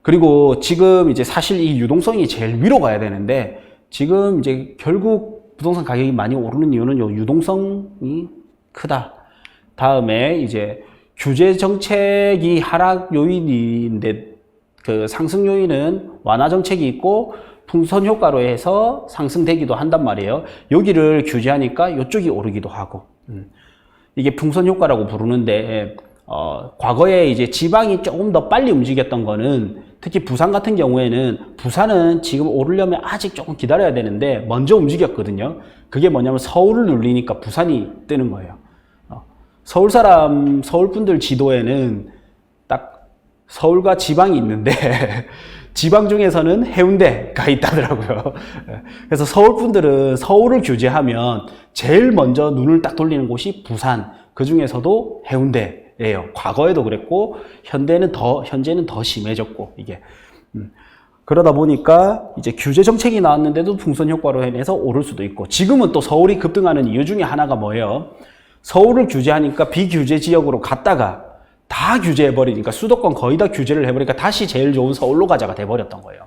그리고 지금 이제 사실 이 유동성이 제일 위로 가야 되는데 지금 이제 결국 부동산 가격이 많이 오르는 이유는 요 유동성이 크다. 다음에 이제 규제 정책이 하락 요인인데 그 상승 요인은 완화 정책이 있고 풍선 효과로 해서 상승되기도 한단 말이에요. 여기를 규제하니까 이쪽이 오르기도 하고. 이게 풍선 효과라고 부르는데 과거에 이제 지방이 조금 더 빨리 움직였던 거는 특히 부산 같은 경우에는 부산은 지금 오르려면 아직 조금 기다려야 되는데 먼저 움직였거든요. 그게 뭐냐면 서울을 눌리니까 부산이 뜨는 거예요. 서울 분들 지도에는 딱 서울과 지방이 있는데 지방 중에서는 해운대가 있다더라고요. 그래서 서울 분들은 서울을 규제하면 제일 먼저 눈을 딱 돌리는 곳이 부산, 그 중에서도 해운대예요. 과거에도 그랬고 현재는 더 심해졌고 이게 그러다 보니까 이제 규제 정책이 나왔는데도 풍선 효과로 인해서 오를 수도 있고 지금은 또 서울이 급등하는 이유 중에 하나가 뭐예요? 서울을 규제하니까 비규제 지역으로 갔다가 다 규제해버리니까 수도권 거의 다 규제를 해버리니까 다시 제일 좋은 서울로 가자가 돼버렸던 거예요.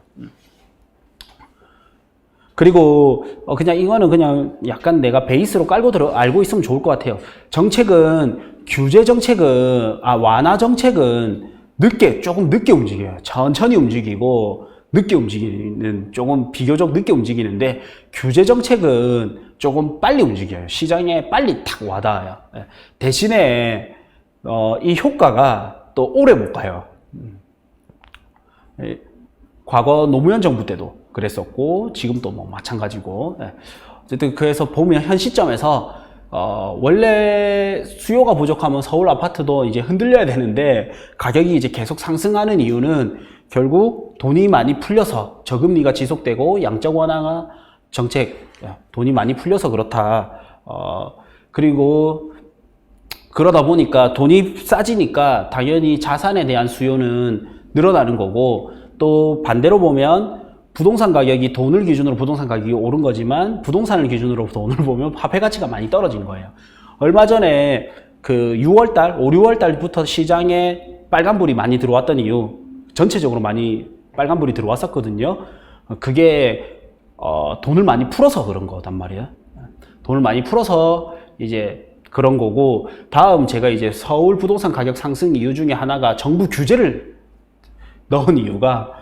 그리고 그냥 이거는 그냥 약간 내가 베이스로 깔고 알고 있으면 좋을 것 같아요. 정책은 규제 정책은 완화 정책은 조금 늦게 움직여요. 천천히 움직이고 늦게 움직이는 조금 비교적 늦게 움직이는데 규제 정책은 조금 빨리 움직여요. 시장에 빨리 탁 와닿아요. 대신에 이 효과가 또 오래 못 가요. 과거 노무현 정부 때도 그랬었고 지금도 뭐 마찬가지고 어쨌든 그래서 보면 현 시점에서 원래 수요가 부족하면 서울 아파트도 이제 흔들려야 되는데 가격이 이제 계속 상승하는 이유는 결국 돈이 많이 풀려서 저금리가 지속되고 양적 완화 정책 돈이 많이 풀려서 그렇다. 그리고 그러다 보니까 돈이 싸지니까 당연히 자산에 대한 수요는 늘어나는 거고 또 반대로 보면 부동산 가격이 돈을 기준으로 부동산 가격이 오른 거지만 부동산을 기준으로 돈을 보면 화폐 가치가 많이 떨어진 거예요. 얼마 전에 그 6월달, 5, 6월달부터 시장에 빨간불이 많이 들어왔던 이유 전체적으로 많이 빨간불이 들어왔었거든요. 그게 돈을 많이 풀어서 그런 거단 말이에요. 돈을 많이 풀어서 이제 그런 거고 다음 제가 이제 서울 부동산 가격 상승 이유 중에 하나가 정부 규제를 넣은 이유가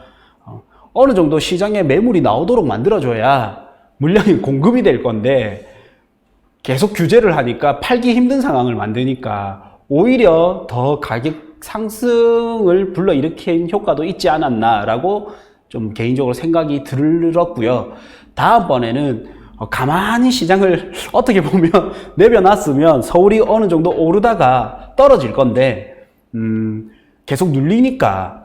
어느 정도 시장에 매물이 나오도록 만들어줘야 물량이 공급이 될 건데 계속 규제를 하니까 팔기 힘든 상황을 만드니까 오히려 더 가격 상승을 불러일으킨 효과도 있지 않았나라고 좀 개인적으로 생각이 들었고요. 다음번에는 가만히 시장을 어떻게 보면 내려놨으면 서울이 어느 정도 오르다가 떨어질 건데 계속 눌리니까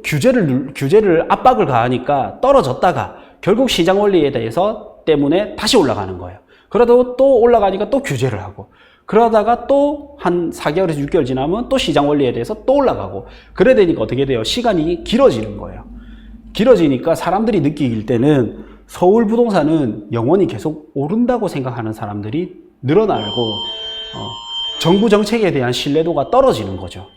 규제를 압박을 가하니까 떨어졌다가 결국 시장 원리에 대해서 때문에 다시 올라가는 거예요. 그러다 또 올라가니까 또 규제를 하고 그러다가 또 한 4개월에서 6개월 지나면 또 시장 원리에 대해서 또 올라가고 그래 되니까 어떻게 돼요? 시간이 길어지는 거예요. 길어지니까 사람들이 느낄 때는 서울 부동산은 영원히 계속 오른다고 생각하는 사람들이 늘어나고 정부 정책에 대한 신뢰도가 떨어지는 거죠.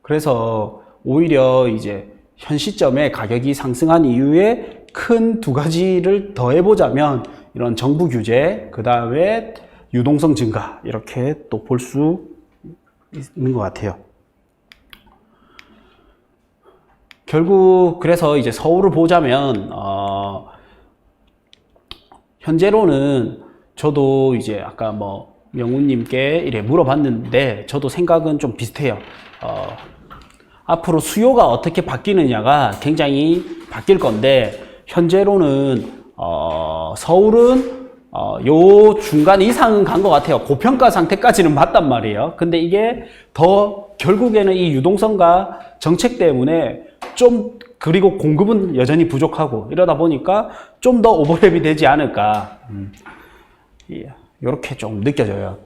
그래서 오히려 이제 현 시점에 가격이 상승한 이유에 큰 두 가지를 더해보자면 이런 정부 규제, 그 다음에 유동성 증가 이렇게 또 볼 수 있는 것 같아요. 결국 그래서 이제 서울을 보자면 현재로는 저도 이제 아까 뭐 명훈님께 이래 물어봤는데 저도 생각은 좀 비슷해요. 앞으로 수요가 어떻게 바뀌느냐가 굉장히 바뀔 건데 현재로는 서울은 요 중간 이상은 간 것 같아요. 고평가 상태까지는 맞단 말이에요. 근데 이게 더 결국에는 이 유동성과 정책 때문에 좀 그리고 공급은 여전히 부족하고 이러다 보니까 좀 더 오버랩이 되지 않을까 이렇게 좀 느껴져요.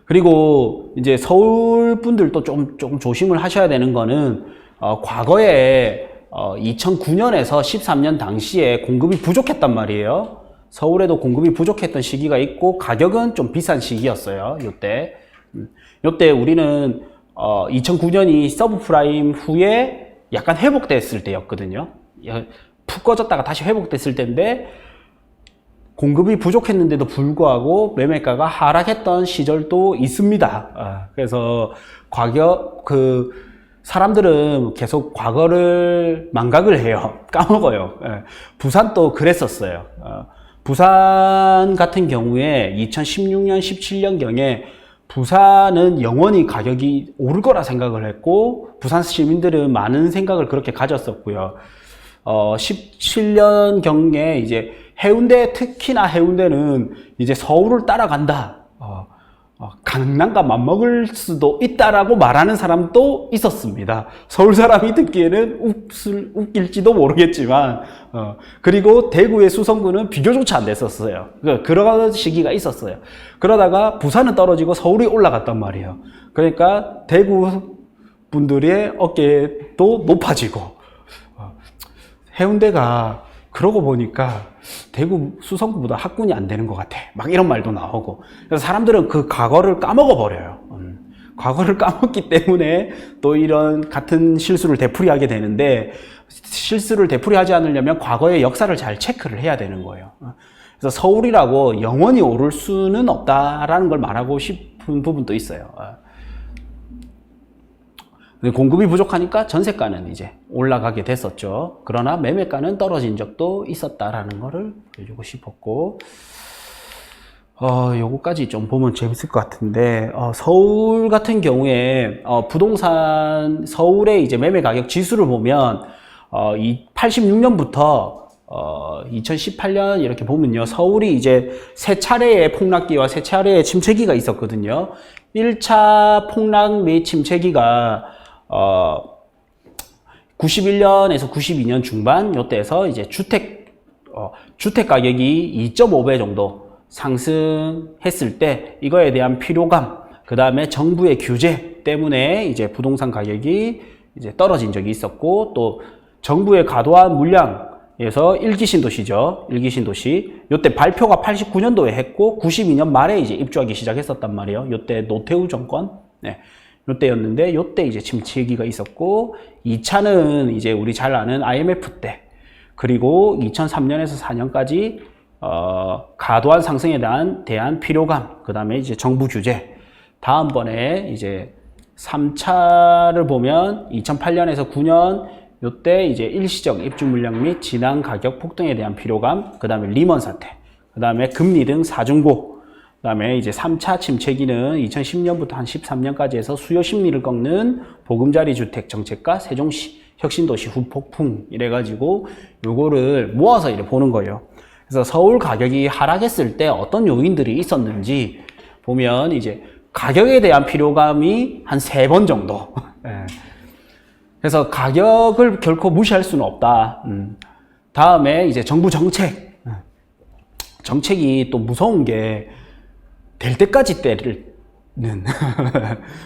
그리고 이제 서울 분들도 조금 조심을 하셔야 되는 거는 과거에 2009년에서 13년 당시에 공급이 부족했단 말이에요. 서울에도 공급이 부족했던 시기가 있고 가격은 좀 비싼 시기였어요. 요때 우리는 2009년이 서브프라임 후에 약간 회복됐을 때였거든요. 푹 꺼졌다가 다시 회복됐을 때인데 공급이 부족했는데도 불구하고 매매가가 하락했던 시절도 있습니다. 그래서 사람들은 계속 과거를 망각을 해요. 까먹어요. 부산도 그랬었어요. 부산 같은 경우에 2016년, 17년경에 부산은 영원히 가격이 오를 거라 생각을 했고, 부산 시민들은 많은 생각을 그렇게 가졌었고요. 17년경에 이제 해운대, 특히나 해운대는 이제 서울을 따라간다. 강남과 맞먹을 수도 있다라고 말하는 사람도 있었습니다. 서울 사람이 듣기에는 웃길지도 모르겠지만, 그리고 대구의 수성구는 비교조차 안 됐었어요. 그런 시기가 있었어요. 그러다가 부산은 떨어지고 서울이 올라갔단 말이에요. 그러니까 대구 분들의 어깨도 높아지고, 해운대가 그러고 보니까 대구 수성구보다 학군이 안 되는 것 같아. 막 이런 말도 나오고. 그래서 사람들은 그 과거를 까먹어 버려요. 과거를 까먹기 때문에 또 이런 같은 실수를 되풀이하게 되는데, 실수를 되풀이하지 않으려면 과거의 역사를 잘 체크를 해야 되는 거예요. 그래서 서울이라고 영원히 오를 수는 없다라는 걸 말하고 싶은 부분도 있어요. 공급이 부족하니까 전세가는 이제 올라가게 됐었죠. 그러나 매매가는 떨어진 적도 있었다라는 거를 보여주고 싶었고, 요거까지 좀 보면 재밌을 것 같은데, 서울 같은 경우에, 부동산, 서울의 이제 매매 가격 지수를 보면, 86년부터, 2018년 이렇게 보면요. 서울이 이제 세 차례의 폭락기와 세 차례의 침체기가 있었거든요. 1차 폭락 및 침체기가 91년에서 92년 중반 요때에서 이제 주택 가격이 2.5배 정도 상승했을 때 이거에 대한 필요감, 그 다음에 정부의 규제 때문에 이제 부동산 가격이 이제 떨어진 적이 있었고, 또 정부의 과도한 물량에서 일기 신도시죠. 일기 신도시. 요때 발표가 89년도에 했고 92년 말에 이제 입주하기 시작했었단 말이에요. 요때 노태우 정권. 네. 요때였는데, 요때 이제 침체기가 있었고, 2차는 이제 우리 잘 아는 IMF 때, 그리고 2003년에서 4년까지, 과도한 상승에 대한 필요감, 그 다음에 이제 정부 규제, 다음번에 이제 3차를 보면 2008년에서 9년, 요때 이제 일시적 입주 물량 및 진앙 가격 폭등에 대한 필요감, 그 다음에 리먼 사태, 그 다음에 금리 등 사중고, 그 다음에 이제 3차 침체기는 2010년부터 한 13년까지 해서 수요 심리를 꺾는 보금자리 주택 정책과 세종시 혁신도시 후폭풍 이래가지고 요거를 모아서 이렇게 보는 거예요. 그래서 서울 가격이 하락했을 때 어떤 요인들이 있었는지 보면 이제 가격에 대한 필요감이 한 3번 정도. 그래서 가격을 결코 무시할 수는 없다. 다음에 이제 정부 정책이 또 무서운 게 될 때까지 때리는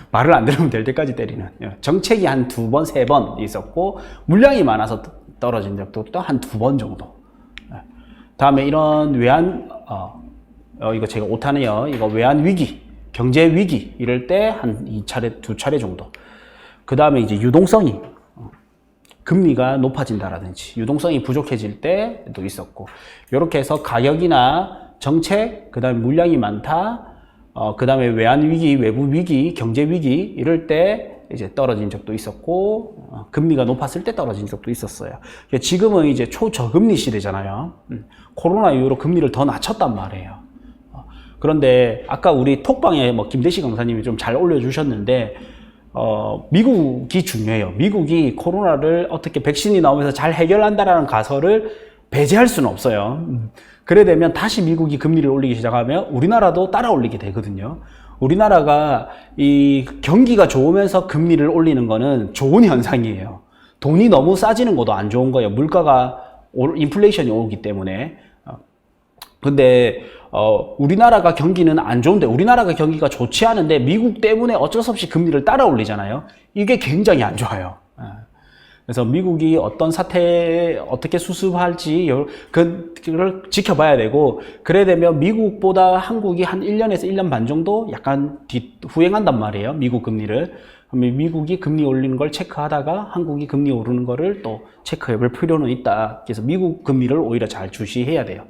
말을 안 들으면 될 때까지 때리는 정책이 한 2번, 3번 있었고, 물량이 많아서 떨어진 적도 또 한 2번 정도. 다음에 이런 외환, 이거 제가 오타네요. 이거 외환 위기, 경제 위기 이럴 때 한 2차례, 2차례 정도. 그 다음에 이제 유동성이, 금리가 높아진다라든지 유동성이 부족해질 때도 있었고, 이렇게 해서 가격이나 정책, 그 다음에 물량이 많다, 그 다음에 외환 위기, 외부 위기, 경제 위기 이럴 때 이제 떨어진 적도 있었고, 금리가 높았을 때 떨어진 적도 있었어요. 지금은 이제 초저금리 시대잖아요. 코로나 이후로 금리를 더 낮췄단 말이에요. 그런데 아까 우리 톡방에 뭐 김대시 강사님이 좀 잘 올려주셨는데, 미국이 중요해요. 미국이 코로나를 어떻게 백신이 나오면서 잘 해결한다라는 가설을 배제할 수는 없어요. 그래 되면 다시 미국이 금리를 올리기 시작하면 우리나라도 따라 올리게 되거든요. 우리나라가 이 경기가 좋으면서 금리를 올리는 거는 좋은 현상이에요. 돈이 너무 싸지는 것도 안 좋은 거예요. 물가가, 인플레이션이 오기 때문에. 근데 우리나라가 경기는 안 좋은데, 우리나라가 경기가 좋지 않은데 미국 때문에 어쩔 수 없이 금리를 따라 올리잖아요. 이게 굉장히 안 좋아요. 그래서 미국이 어떤 사태에 어떻게 수습할지 그걸 지켜봐야 되고, 그래 되면 미국보다 한국이 한 1년에서 1년 반 정도 약간 후행한단 말이에요. 미국 금리를. 그러면 미국이 금리 올리는 걸 체크하다가 한국이 금리 오르는 거를 또 체크해 볼 필요는 있다. 그래서 미국 금리를 오히려 잘 주시해야 돼요.